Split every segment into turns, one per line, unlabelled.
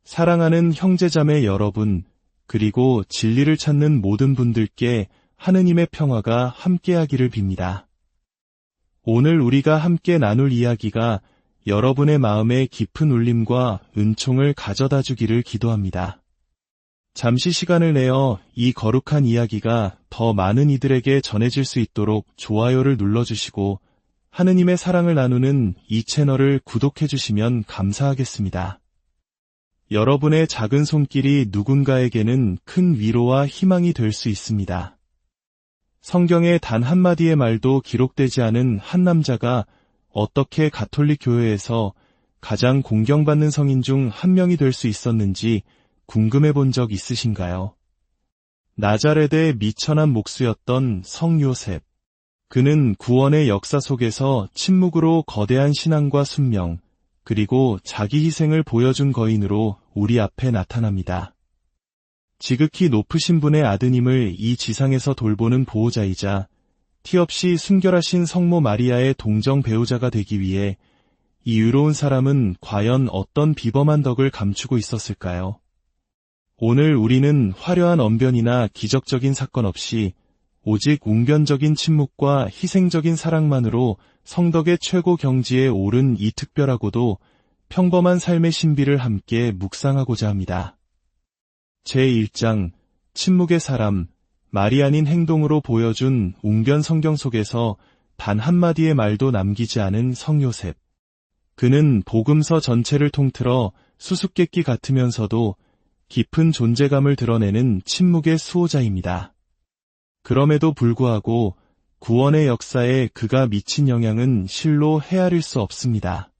사랑하는 형제자매 여러분, 그리고 진리를 찾는 모든 분들께 하느님의 평화가 함께하기를 빕니다. 오늘 우리가 함께 나눌 이야기가 여러분의 마음에 깊은 울림과 은총을 가져다 주기를 기도합니다. 잠시 시간을 내어 이 거룩한 이야기가 더 많은 이들에게 전해질 수 있도록 좋아요를 눌러주시고 하느님의 사랑을 나누는 이 채널을 구독해 주시면 감사하겠습니다. 여러분의 작은 손길이 누군가에게는 큰 위로와 희망이 될 수 있습니다. 성경에 단 한마디의 말도 기록되지 않은 한 남자가 어떻게 가톨릭 교회에서 가장 공경받는 성인 중 한 명이 될 수 있었는지 궁금해 본 적 있으신가요? 나자렛의 미천한 목수였던 성 요셉. 그는 구원의 역사 속에서 침묵으로 거대한 신앙과 순명, 그리고 자기 희생을 보여준 거인으로 우리 앞에 나타납니다. 지극히 높으신 분의 아드님을 이 지상에서 돌보는 보호자이자 티 없이 순결하신 성모 마리아의 동정 배우자가 되기 위해 이 유로운 사람은 과연 어떤 비범한 덕을 감추고 있었을까요? 오늘 우리는 화려한 언변이나 기적적인 사건 없이 오직 웅변적인 침묵과 희생적인 사랑만으로 성덕의 최고 경지에 오른 이 특별하고도 평범한 삶의 신비를 함께 묵상하고자 합니다. 제1장 침묵의 사람, 말이 아닌 행동으로 보여준 웅변 성경 속에서 단 한마디의 말도 남기지 않은 성 요셉. 그는 복음서 전체를 통틀어 수수께끼 같으면서도 깊은 존재감을 드러내는 침묵의 수호자입니다. 그럼에도 불구하고 구원의 역사에 그가 미친 영향은 실로 헤아릴 수 없습니다.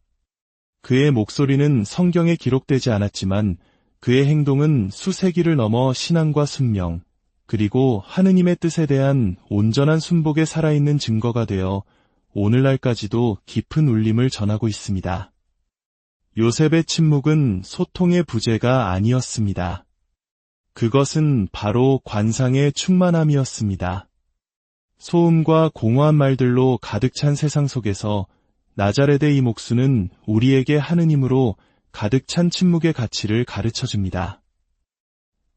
그의 목소리는 성경에 기록되지 않았지만 그의 행동은 수세기를 넘어 신앙과 순명, 그리고 하느님의 뜻에 대한 온전한 순복에 살아있는 증거가 되어 오늘날까지도 깊은 울림을 전하고 있습니다. 요셉의 침묵은 소통의 부재가 아니었습니다. 그것은 바로 관상의 충만함이었습니다. 소음과 공허한 말들로 가득 찬 세상 속에서 나자렛의 이 목수는 우리에게 하느님으로 가득 찬 침묵의 가치를 가르쳐줍니다.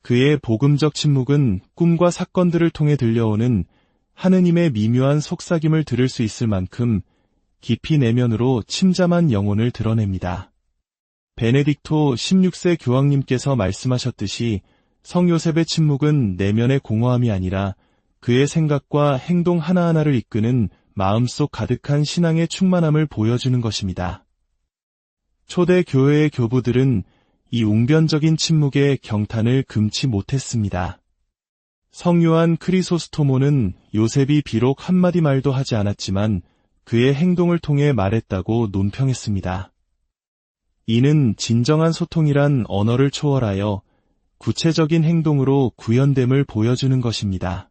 그의 복음적 침묵은 꿈과 사건들을 통해 들려오는 하느님의 미묘한 속삭임을 들을 수 있을 만큼 깊이 내면으로 침잠한 영혼을 드러냅니다. 베네딕토 16세 교황님께서 말씀하셨듯이 성 요셉의 침묵은 내면의 공허함이 아니라 그의 생각과 행동 하나하나를 이끄는 마음속 가득한 신앙의 충만함을 보여주는 것입니다. 초대 교회의 교부들은 이 웅변적인 침묵에 경탄을 금치 못했습니다. 성요한 크리소스토모는 요셉이 비록 한마디 말도 하지 않았지만 그의 행동을 통해 말했다고 논평했습니다. 이는 진정한 소통이란 언어를 초월하여 구체적인 행동으로 구현됨을 보여주는 것입니다.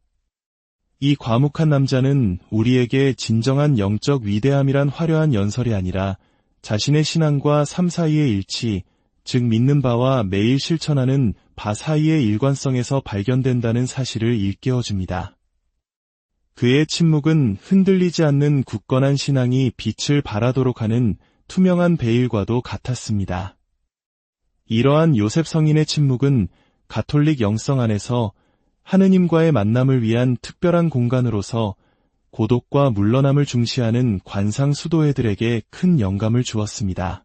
이 과묵한 남자는 우리에게 진정한 영적 위대함이란 화려한 연설이 아니라 자신의 신앙과 삶 사이의 일치, 즉 믿는 바와 매일 실천하는 바 사이의 일관성에서 발견된다는 사실을 일깨워줍니다. 그의 침묵은 흔들리지 않는 굳건한 신앙이 빛을 발하도록 하는 투명한 베일과도 같았습니다. 이러한 요셉 성인의 침묵은 가톨릭 영성 안에서 하느님과의 만남을 위한 특별한 공간으로서 고독과 물러남을 중시하는 관상 수도회들에게 큰 영감을 주었습니다.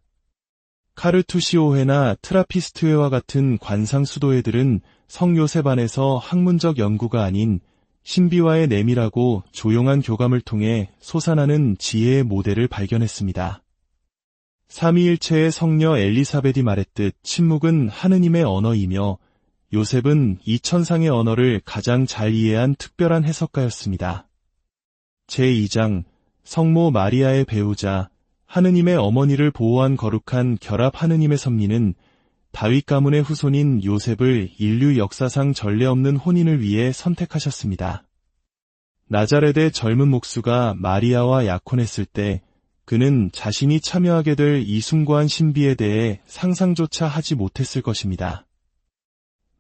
카르투시오회나 트라피스트회와 같은 관상 수도회들은 성 요셉 안에서 학문적 연구가 아닌 신비와의 내밀하고 조용한 교감을 통해 솟아나는 지혜의 모델을 발견했습니다. 삼위일체의 성녀 엘리사벳이 말했듯 침묵은 하느님의 언어이며 요셉은 이 천상의 언어를 가장 잘 이해한 특별한 해석가였습니다. 제2장 성모 마리아의 배우자, 하느님의 어머니를 보호한 거룩한 결합 하느님의 섭리는 다윗 가문의 후손인 요셉을 인류 역사상 전례 없는 혼인을 위해 선택하셨습니다. 나자렛의 젊은 목수가 마리아와 약혼했을 때 그는 자신이 참여하게 될 이 숭고한 신비에 대해 상상조차 하지 못했을 것입니다.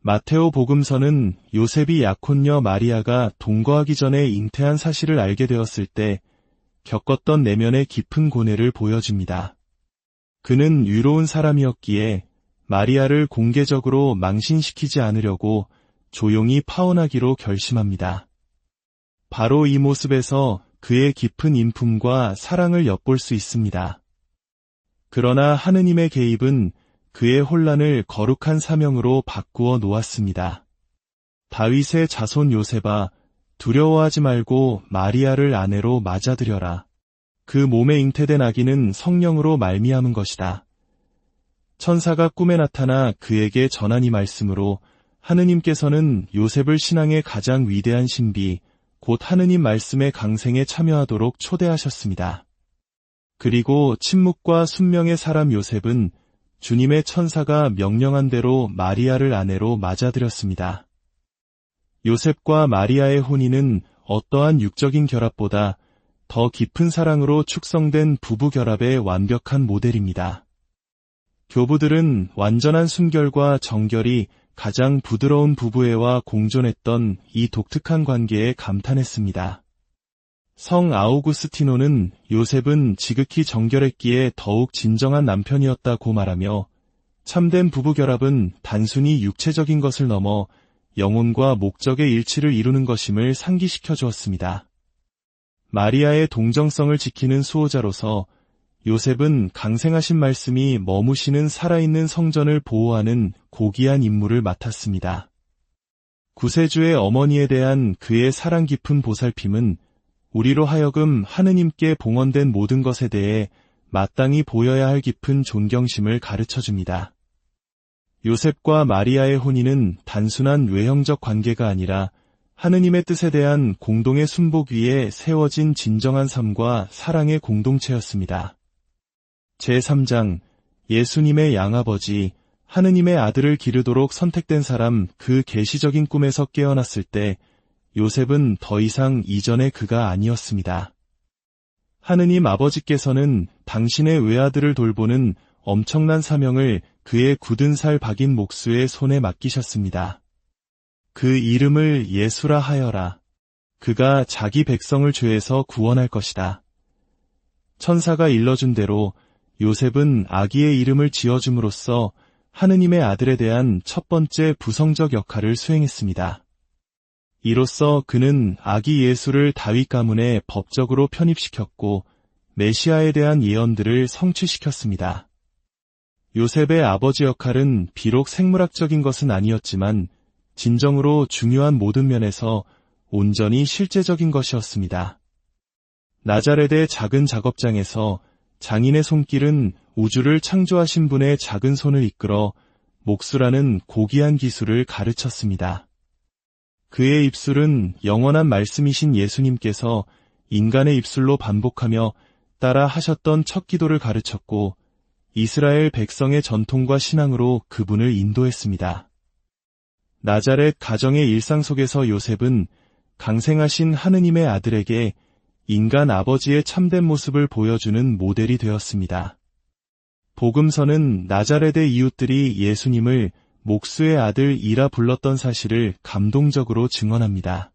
마테오 복음서는 요셉이 약혼녀 마리아가 동거하기 전에 잉태한 사실을 알게 되었을 때 겪었던 내면의 깊은 고뇌를 보여줍니다. 그는 유로운 사람이었기에 마리아를 공개적으로 망신시키지 않으려고 조용히 파혼하기로 결심합니다. 바로 이 모습에서 그의 깊은 인품과 사랑을 엿볼 수 있습니다. 그러나 하느님의 개입은 그의 혼란을 거룩한 사명으로 바꾸어 놓았습니다. 다윗의 자손 요셉아, 두려워하지 말고 마리아를 아내로 맞아들여라. 그 몸에 잉태된 아기는 성령으로 말미암은 것이다. 천사가 꿈에 나타나 그에게 전한 이 말씀으로 하느님께서는 요셉을 신앙의 가장 위대한 신비, 곧 하느님 말씀의 강생에 참여하도록 초대하셨습니다. 그리고 침묵과 순명의 사람 요셉은 주님의 천사가 명령한 대로 마리아를 아내로 맞아들였습니다. 요셉과 마리아의 혼인은 어떠한 육적인 결합보다 더 깊은 사랑으로 축성된 부부 결합의 완벽한 모델입니다. 교부들은 완전한 순결과 정결이 가장 부드러운 부부애와 공존했던 이 독특한 관계에 감탄했습니다. 성 아우구스티노는 요셉은 지극히 정결했기에 더욱 진정한 남편이었다고 말하며 참된 부부 결합은 단순히 육체적인 것을 넘어 영혼과 목적의 일치를 이루는 것임을 상기시켜 주었습니다. 마리아의 동정성을 지키는 수호자로서 요셉은 강생하신 말씀이 머무시는 살아있는 성전을 보호하는 고귀한 임무를 맡았습니다. 구세주의 어머니에 대한 그의 사랑 깊은 보살핌은 우리로 하여금 하느님께 봉헌된 모든 것에 대해 마땅히 보여야 할 깊은 존경심을 가르쳐줍니다. 요셉과 마리아의 혼인은 단순한 외형적 관계가 아니라 하느님의 뜻에 대한 공동의 순복 위에 세워진 진정한 삶과 사랑의 공동체였습니다. 제3장 예수님의 양아버지, 하느님의 아들을 기르도록 선택된 사람. 그 계시적인 꿈에서 깨어났을 때 요셉은 더 이상 이전의 그가 아니었습니다. 하느님 아버지께서는 당신의 외아들을 돌보는 엄청난 사명을 그의 굳은 살 박인 목수의 손에 맡기셨습니다. 그 이름을 예수라 하여라. 그가 자기 백성을 죄에서 구원할 것이다. 천사가 일러준 대로 요셉은 아기의 이름을 지어줌으로써 하느님의 아들에 대한 첫 번째 부성적 역할을 수행했습니다. 이로써 그는 아기 예수를 다윗 가문에 법적으로 편입시켰고 메시아에 대한 예언들을 성취시켰습니다. 요셉의 아버지 역할은 비록 생물학적인 것은 아니었지만 진정으로 중요한 모든 면에서 온전히 실제적인 것이었습니다. 나자렛의 작은 작업장에서 장인의 손길은 우주를 창조하신 분의 작은 손을 이끌어 목수라는 고귀한 기술을 가르쳤습니다. 그의 입술은 영원한 말씀이신 예수님께서 인간의 입술로 반복하며 따라 하셨던 첫 기도를 가르쳤고 이스라엘 백성의 전통과 신앙으로 그분을 인도했습니다. 나자렛 가정의 일상 속에서 요셉은 강생하신 하느님의 아들에게 인간 아버지의 참된 모습을 보여주는 모델이 되었습니다. 복음서는 나자렛의 이웃들이 예수님을 목수의 아들이라 불렀던 사실을 감동적으로 증언합니다.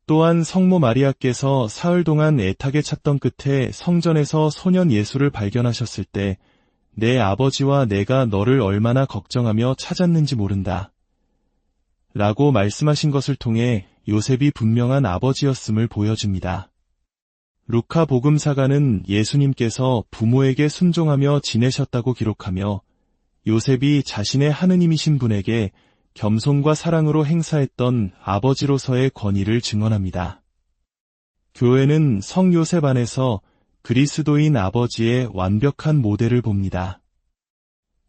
또한 성모 마리아께서 사흘 동안 애타게 찾던 끝에 성전에서 소년 예수를 발견하셨을 때 내 아버지와 내가 너를 얼마나 걱정하며 찾았는지 모른다. 라고 말씀하신 것을 통해 요셉이 분명한 아버지였음을 보여줍니다. 루카 복음사가는 예수님께서 부모에게 순종하며 지내셨다고 기록하며 요셉이 자신의 하느님이신 분에게 겸손과 사랑으로 행사했던 아버지로서의 권위를 증언합니다. 교회는 성 요셉 안에서 그리스도인 아버지의 완벽한 모델을 봅니다.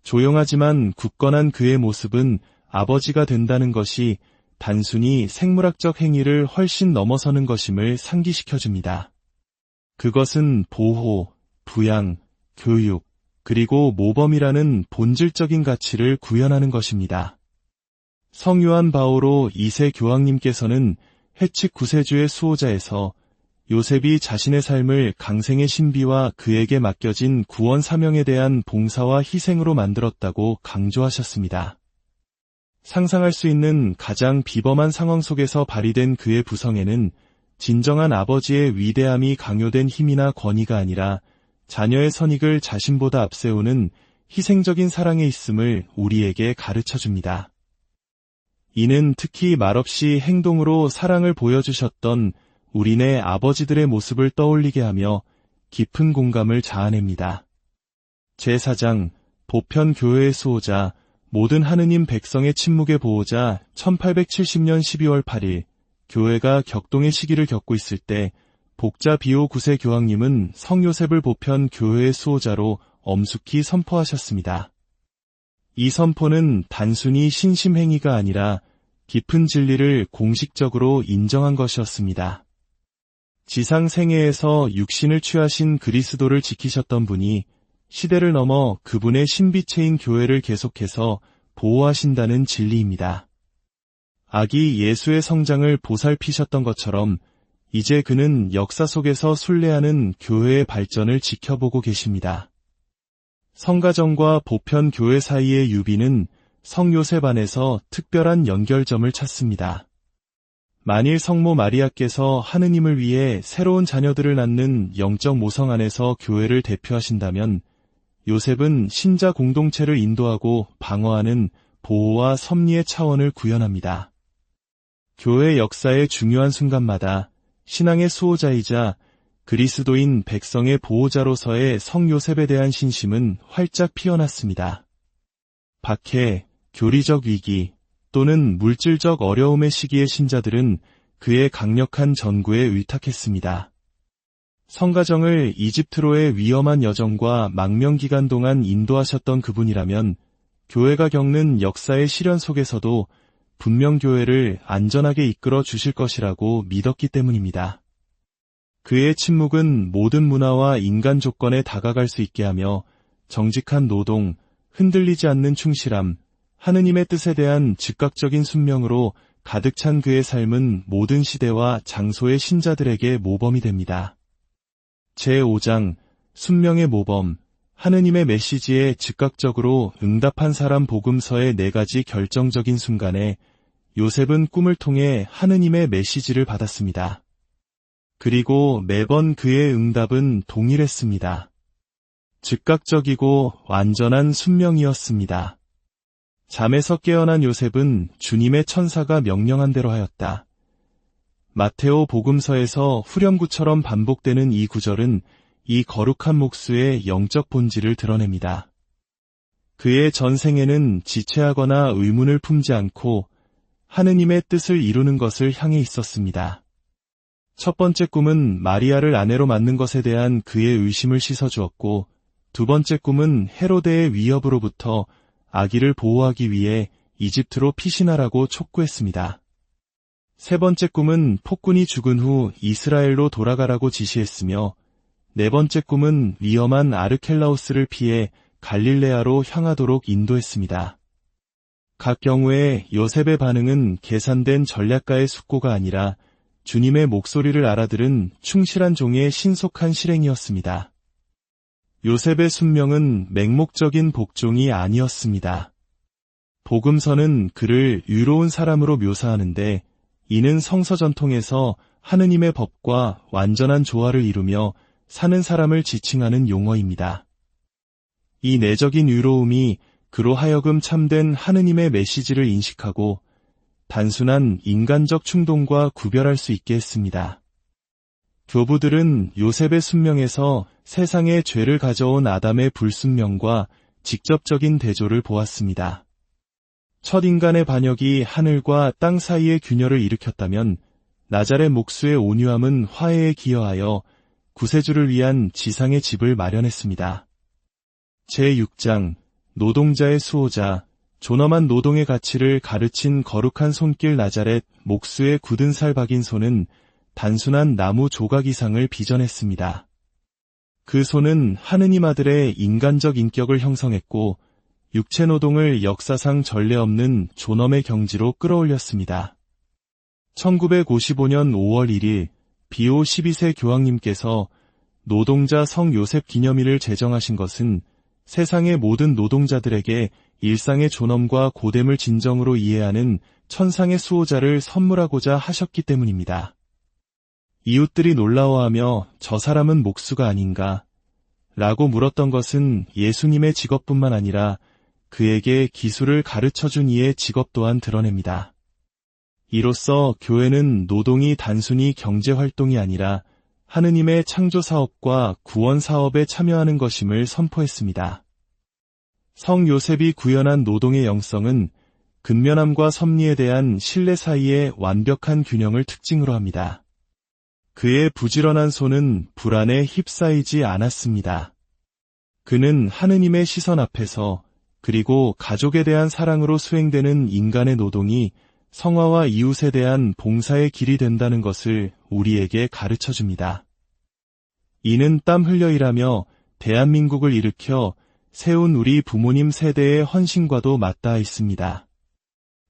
조용하지만 굳건한 그의 모습은 아버지가 된다는 것이 단순히 생물학적 행위를 훨씬 넘어서는 것임을 상기시켜줍니다. 그것은 보호, 부양, 교육, 그리고 모범이라는 본질적인 가치를 구현하는 것입니다. 성요한 바오로 2세 교황님께서는 해측 구세주의 수호자에서 요셉이 자신의 삶을 강생의 신비와 그에게 맡겨진 구원 사명에 대한 봉사와 희생으로 만들었다고 강조하셨습니다. 상상할 수 있는 가장 비범한 상황 속에서 발휘된 그의 부성에는 진정한 아버지의 위대함이 강요된 힘이나 권위가 아니라 자녀의 선익을 자신보다 앞세우는 희생적인 사랑에 있음을 우리에게 가르쳐 줍니다. 이는 특히 말없이 행동으로 사랑을 보여주셨던 우리네 아버지들의 모습을 떠올리게 하며 깊은 공감을 자아냅니다. 제4장 보편 교회의 수호자, 모든 하느님 백성의 침묵의 보호자. 1870년 12월 8일 교회가 격동의 시기를 겪고 있을 때 복자 비오 9세 교황님은 성요셉을 보편 교회의 수호자로 엄숙히 선포하셨습니다. 이 선포는 단순히 신심행위가 아니라 깊은 진리를 공식적으로 인정한 것이었습니다. 지상 생애에서 육신을 취하신 그리스도를 지키셨던 분이 시대를 넘어 그분의 신비체인 교회를 계속해서 보호하신다는 진리입니다. 아기 예수의 성장을 보살피셨던 것처럼 이제 그는 역사 속에서 순례하는 교회의 발전을 지켜보고 계십니다. 성가정과 보편 교회 사이의 유비는 성요셉 안에서 특별한 연결점을 찾습니다. 만일 성모 마리아께서 하느님을 위해 새로운 자녀들을 낳는 영적 모성 안에서 교회를 대표하신다면 요셉은 신자 공동체를 인도하고 방어하는 보호와 섭리의 차원을 구현합니다. 교회 역사의 중요한 순간마다 신앙의 수호자이자 그리스도인 백성의 보호자로서의 성요셉에 대한 신심은 활짝 피어났습니다. 박해, 교리적 위기 또는 물질적 어려움의 시기의 신자들은 그의 강력한 전구에 의탁했습니다. 성가정을 이집트로의 위험한 여정과 망명기간 동안 인도하셨던 그분이라면 교회가 겪는 역사의 시련 속에서도 분명 교회를 안전하게 이끌어 주실 것이라고 믿었기 때문입니다. 그의 침묵은 모든 문화와 인간 조건에 다가갈 수 있게 하며 정직한 노동, 흔들리지 않는 충실함, 하느님의 뜻에 대한 즉각적인 순명으로 가득 찬 그의 삶은 모든 시대와 장소의 신자들에게 모범이 됩니다. 제5장 순명의 모범, 하느님의 메시지에 즉각적으로 응답한 사람 복음서의 4가지 결정적인 순간에 요셉은 꿈을 통해 하느님의 메시지를 받았습니다. 그리고 매번 그의 응답은 동일했습니다. 즉각적이고 완전한 순명이었습니다. 잠에서 깨어난 요셉은 주님의 천사가 명령한 대로 하였다. 마테오 복음서에서 후렴구처럼 반복되는 이 구절은 이 거룩한 목수의 영적 본질을 드러냅니다. 그의 전생에는 지체하거나 의문을 품지 않고 하느님의 뜻을 이루는 것을 향해 있었습니다. 첫 번째 꿈은 마리아를 아내로 맞는 것에 대한 그의 의심을 씻어주었고, 두 번째 꿈은 헤로데의 위협으로부터 아기를 보호하기 위해 이집트로 피신하라고 촉구했습니다. 세 번째 꿈은 폭군이 죽은 후 이스라엘로 돌아가라고 지시했으며, 네 번째 꿈은 위험한 아르켈라오스를 피해 갈릴레아로 향하도록 인도했습니다. 각 경우에 요셉의 반응은 계산된 전략가의 숙고가 아니라 주님의 목소리를 알아들은 충실한 종의 신속한 실행이었습니다. 요셉의 순명은 맹목적인 복종이 아니었습니다. 복음서는 그를 의로운 사람으로 묘사하는데 이는 성서 전통에서 하느님의 법과 완전한 조화를 이루며 사는 사람을 지칭하는 용어입니다. 이 내적인 의로움이 그로 하여금 참된 하느님의 메시지를 인식하고 단순한 인간적 충동과 구별할 수 있게 했습니다. 교부들은 요셉의 순명에서 세상에 죄를 가져온 아담의 불순명과 직접적인 대조를 보았습니다. 첫 인간의 반역이 하늘과 땅 사이의 균열을 일으켰다면 나자렛 목수의 온유함은 화해에 기여하여 구세주를 위한 지상의 집을 마련했습니다. 제6장 노동자의 수호자, 존엄한 노동의 가치를 가르친 거룩한 손길 나자렛 목수의 굳은 살 박인 손은 단순한 나무 조각 이상을 빚어냈습니다. 그 손은 하느님 아들의 인간적 인격을 형성했고 육체 노동을 역사상 전례 없는 존엄의 경지로 끌어올렸습니다. 1955년 5월 1일 비오 12세 교황님께서 노동자 성 요셉 기념일을 제정하신 것은 세상의 모든 노동자들에게 일상의 존엄과 고됨을 진정으로 이해하는 천상의 수호자를 선물하고자 하셨기 때문입니다. 이웃들이 놀라워하며 저 사람은 목수가 아닌가, 라고 물었던 것은 예수님의 직업뿐만 아니라 그에게 기술을 가르쳐준 이의 직업 또한 드러냅니다. 이로써 교회는 노동이 단순히 경제활동이 아니라 하느님의 창조사업과 구원사업에 참여하는 것임을 선포했습니다. 성 요셉이 구현한 노동의 영성은 근면함과 섭리에 대한 신뢰 사이의 완벽한 균형을 특징으로 합니다. 그의 부지런한 손은 불안에 휩싸이지 않았습니다. 그는 하느님의 시선 앞에서 그리고 가족에 대한 사랑으로 수행되는 인간의 노동이 성화와 이웃에 대한 봉사의 길이 된다는 것을 우리에게 가르쳐줍니다. 이는 땀 흘려 일하며 대한민국을 일으켜 세운 우리 부모님 세대의 헌신과도 맞닿아 있습니다.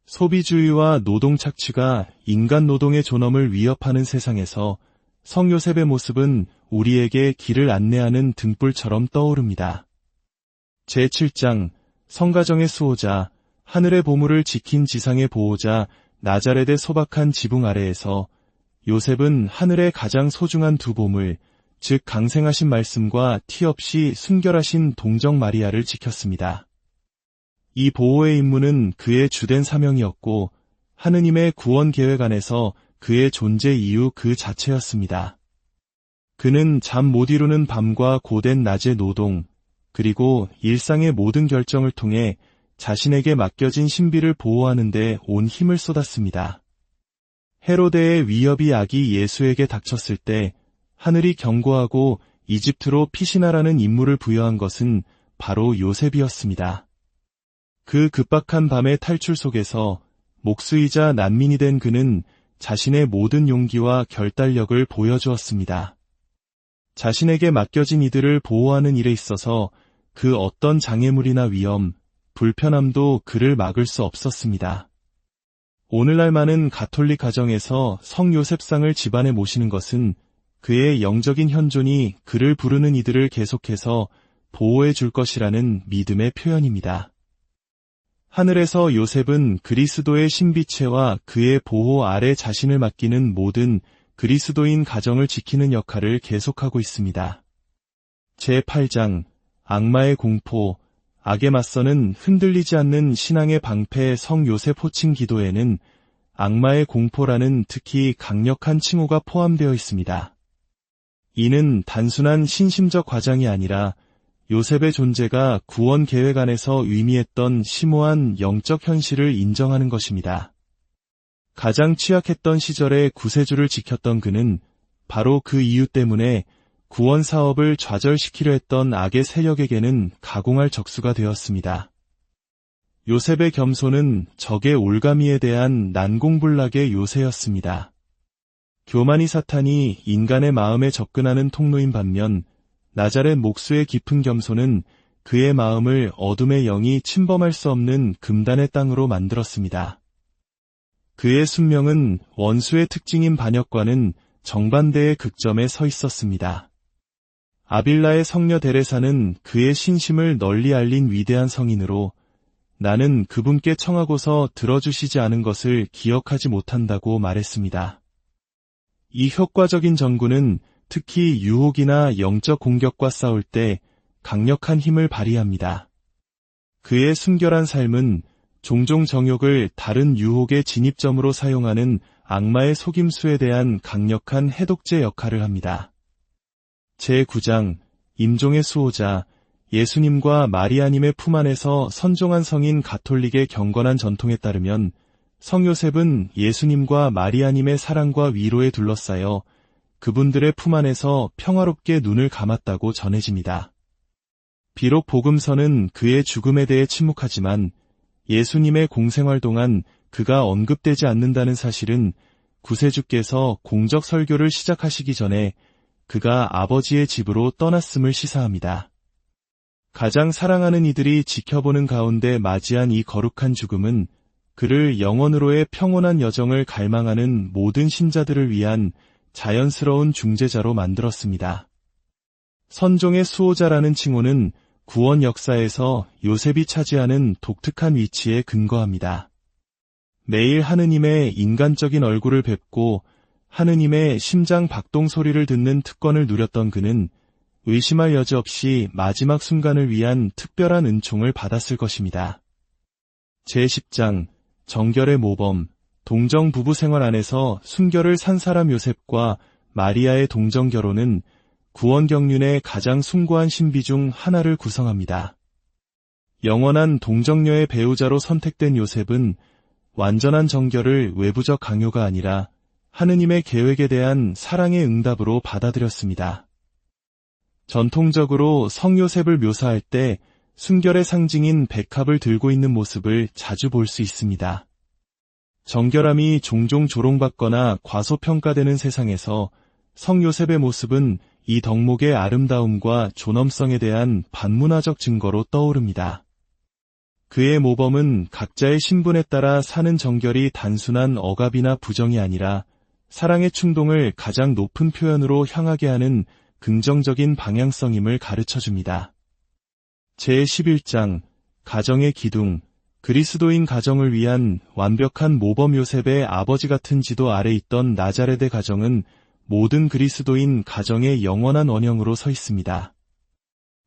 소비주의와 노동 착취가 인간 노동의 존엄을 위협하는 세상에서 성요셉의 모습은 우리에게 길을 안내하는 등불처럼 떠오릅니다. 제7장 성가정의 수호자, 하늘의 보물을 지킨 지상의 보호자, 나자렛의 소박한 지붕 아래에서 요셉은 하늘의 가장 소중한 두 보물, 즉 강생하신 말씀과 티 없이 순결하신 동정 마리아를 지켰습니다. 이 보호의 임무는 그의 주된 사명이었고 하느님의 구원 계획 안에서 그의 존재 이유 그 자체였습니다. 그는 잠 못 이루는 밤과 고된 낮의 노동, 그리고 일상의 모든 결정을 통해 자신에게 맡겨진 신비를 보호하는 데 온 힘을 쏟았습니다. 헤로데의 위협이 아기 예수에게 닥쳤을 때 하늘이 경고하고 이집트로 피신하라는 임무를 부여한 것은 바로 요셉이었습니다. 그 급박한 밤의 탈출 속에서 목수이자 난민이 된 그는 자신의 모든 용기와 결단력을 보여주었습니다. 자신에게 맡겨진 이들을 보호하는 일에 있어서 그 어떤 장애물이나 위험, 불편함도 그를 막을 수 없었습니다. 오늘날 많은 가톨릭 가정에서 성요셉상을 집안에 모시는 것은 그의 영적인 현존이 그를 부르는 이들을 계속해서 보호해 줄 것이라는 믿음의 표현입니다. 하늘에서 요셉은 그리스도의 신비체와 그의 보호 아래 자신을 맡기는 모든 그리스도인 가정을 지키는 역할을 계속하고 있습니다. 제8장 악마의 공포, 악에 맞서는 흔들리지 않는 신앙의 방패 성 요셉 호칭 기도에는 악마의 공포라는 특히 강력한 칭호가 포함되어 있습니다. 이는 단순한 신심적 과장이 아니라 요셉의 존재가 구원 계획 안에서 의미했던 심오한 영적 현실을 인정하는 것입니다. 가장 취약했던 시절에 구세주를 지켰던 그는 바로 그 이유 때문에 구원 사업을 좌절시키려 했던 악의 세력에게는 가공할 적수가 되었습니다. 요셉의 겸손은 적의 올가미에 대한 난공불락의 요새였습니다. 교만이 사탄이 인간의 마음에 접근하는 통로인 반면 나자렛 목수의 깊은 겸손은 그의 마음을 어둠의 영이 침범할 수 없는 금단의 땅으로 만들었습니다. 그의 순명은 원수의 특징인 반역과는 정반대의 극점에 서 있었습니다. 아빌라의 성녀 데레사는 그의 신심을 널리 알린 위대한 성인으로 나는 그분께 청하고서 들어주시지 않은 것을 기억하지 못한다고 말했습니다. 이 효과적인 전구는 특히 유혹이나 영적 공격과 싸울 때 강력한 힘을 발휘합니다. 그의 순결한 삶은 종종 정욕을 다른 유혹의 진입점으로 사용하는 악마의 속임수에 대한 강력한 해독제 역할을 합니다. 제9장 임종의 수호자, 예수님과 마리아님의 품 안에서 선종한 성인 가톨릭의 경건한 전통에 따르면 성요셉은 예수님과 마리아님의 사랑과 위로에 둘러싸여 그분들의 품 안에서 평화롭게 눈을 감았다고 전해집니다. 비록 복음서는 그의 죽음에 대해 침묵하지만 예수님의 공생활 동안 그가 언급되지 않는다는 사실은 구세주께서 공적 설교를 시작하시기 전에 그가 아버지의 집으로 떠났음을 시사합니다. 가장 사랑하는 이들이 지켜보는 가운데 맞이한 이 거룩한 죽음은 그를 영원으로의 평온한 여정을 갈망하는 모든 신자들을 위한 자연스러운 중재자로 만들었습니다. 선종의 수호자라는 칭호는 구원 역사에서 요셉이 차지하는 독특한 위치에 근거합니다. 매일 하느님의 인간적인 얼굴을 뵙고 하느님의 심장 박동 소리를 듣는 특권을 누렸던 그는 의심할 여지 없이 마지막 순간을 위한 특별한 은총을 받았을 것입니다. 제10장 정결의 모범. 동정 부부 생활 안에서 순결을 산 사람 요셉과 마리아의 동정 결혼은 구원 경륜의 가장 숭고한 신비 중 하나를 구성합니다. 영원한 동정녀의 배우자로 선택된 요셉은 완전한 정결을 외부적 강요가 아니라 하느님의 계획에 대한 사랑의 응답으로 받아들였습니다. 전통적으로 성요셉을 묘사할 때 순결의 상징인 백합을 들고 있는 모습을 자주 볼 수 있습니다. 정결함이 종종 조롱받거나 과소평가되는 세상에서 성요셉의 모습은 이 덕목의 아름다움과 존엄성에 대한 반문화적 증거로 떠오릅니다. 그의 모범은 각자의 신분에 따라 사는 정결이 단순한 억압이나 부정이 아니라 사랑의 충동을 가장 높은 표현으로 향하게 하는 긍정적인 방향성임을 가르쳐줍니다. 제11장 가정의 기둥. 그리스도인 가정을 위한 완벽한 모범 요셉의 아버지 같은 지도 아래 있던 나자렛의 가정은 모든 그리스도인 가정의 영원한 원형으로 서 있습니다.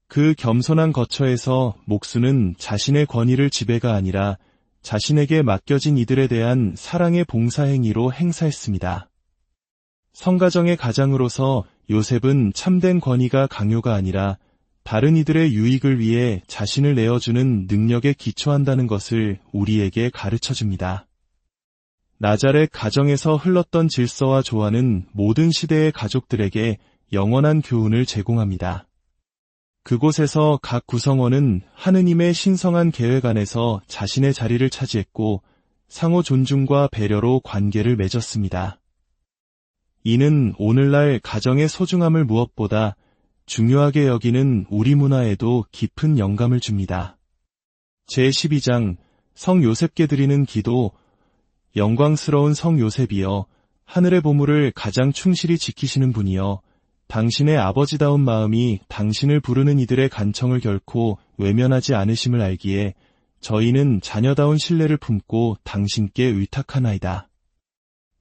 그 겸손한 거처에서 목수는 자신의 권위를 지배가 아니라 자신에게 맡겨진 이들에 대한 사랑의 봉사행위로 행사했습니다. 성가정의 가장으로서 요셉은 참된 권위가 강요가 아니라 다른 이들의 유익을 위해 자신을 내어주는 능력에 기초한다는 것을 우리에게 가르쳐줍니다. 나자렛 가정에서 흘렀던 질서와 조화는 모든 시대의 가족들에게 영원한 교훈을 제공합니다. 그곳에서 각 구성원은 하느님의 신성한 계획 안에서 자신의 자리를 차지했고 상호 존중과 배려로 관계를 맺었습니다. 이는 오늘날 가정의 소중함을 무엇보다 중요하게 여기는 우리 문화에도 깊은 영감을 줍니다. 제12장 성 요셉께 드리는 기도. 영광스러운 성 요셉이여, 하늘의 보물을 가장 충실히 지키시는 분이여, 당신의 아버지다운 마음이 당신을 부르는 이들의 간청을 결코 외면하지 않으심을 알기에 저희는 자녀다운 신뢰를 품고 당신께 의탁하나이다.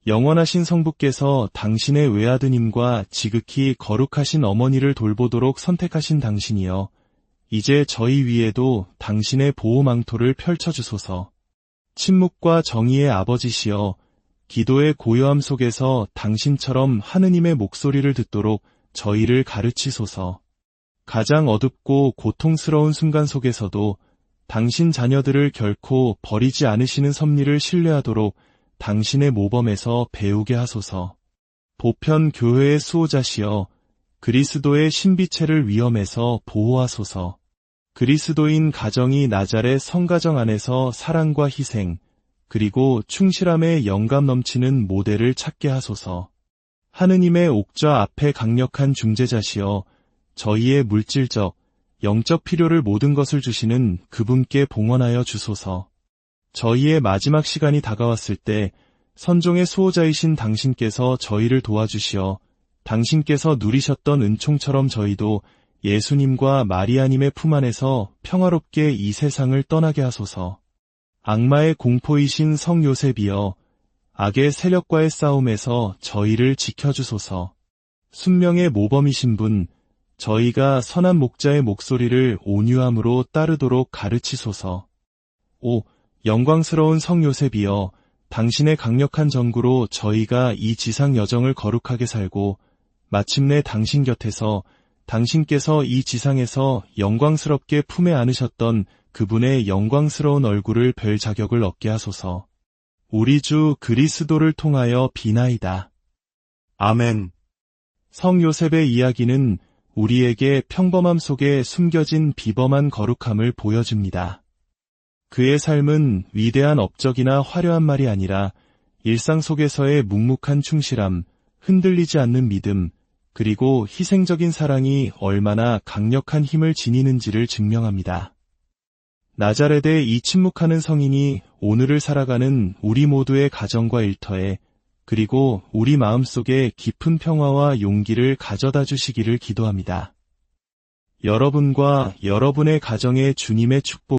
영원하신 성부께서 당신의 외아드님과 지극히 거룩하신 어머니를 돌보도록 선택하신 당신이여, 이제 저희 위에도 당신의 보호망토를 펼쳐주소서. 침묵과 정의의 아버지시여, 기도의 고요함 속에서 당신처럼 하느님의 목소리를 듣도록 저희를 가르치소서. 가장 어둡고 고통스러운 순간 속에서도 당신 자녀들을 결코 버리지 않으시는 섭리를 신뢰하도록 당신의 모범에서 배우게 하소서. 보편 교회의 수호자시여, 그리스도의 신비체를 위험에서 보호하소서. 그리스도인 가정이 나자렛 성가정 안에서 사랑과 희생, 그리고 충실함에 영감 넘치는 모델을 찾게 하소서. 하느님의 옥좌 앞에 강력한 중재자시여, 저희의 물질적, 영적 필요를 모든 것을 주시는 그분께 봉헌하여 주소서. 저희의 마지막 시간이 다가왔을 때 선종의 수호자이신 당신께서 저희를 도와주시어 당신께서 누리셨던 은총처럼 저희도 예수님과 마리아님의 품 안에서 평화롭게 이 세상을 떠나게 하소서. 악마의 공포이신 성 요셉이여, 악의 세력과의 싸움에서 저희를 지켜주소서. 순명의 모범이신 분, 저희가 선한 목자의 목소리를 온유함으로 따르도록 가르치소서. 오, 영광스러운 성 요셉이여, 당신의 강력한 전구로 저희가 이 지상 여정을 거룩하게 살고 마침내 당신 곁에서 당신께서 이 지상에서 영광스럽게 품에 안으셨던 그분의 영광스러운 얼굴을 뵐 자격을 얻게 하소서. 우리 주 그리스도를 통하여 비나이다. 아멘. 성 요셉의 이야기는 우리에게 평범함 속에 숨겨진 비범한 거룩함을 보여줍니다. 그의 삶은 위대한 업적이나 화려한 말이 아니라 일상 속에서의 묵묵한 충실함, 흔들리지 않는 믿음, 그리고 희생적인 사랑이 얼마나 강력한 힘을 지니는지를 증명합니다. 나자렛의 이 침묵하는 성인이 오늘을 살아가는 우리 모두의 가정과 일터에, 그리고 우리 마음속에 깊은 평화와 용기를 가져다 주시기를 기도합니다. 여러분과 여러분의 가정에 주님의 축복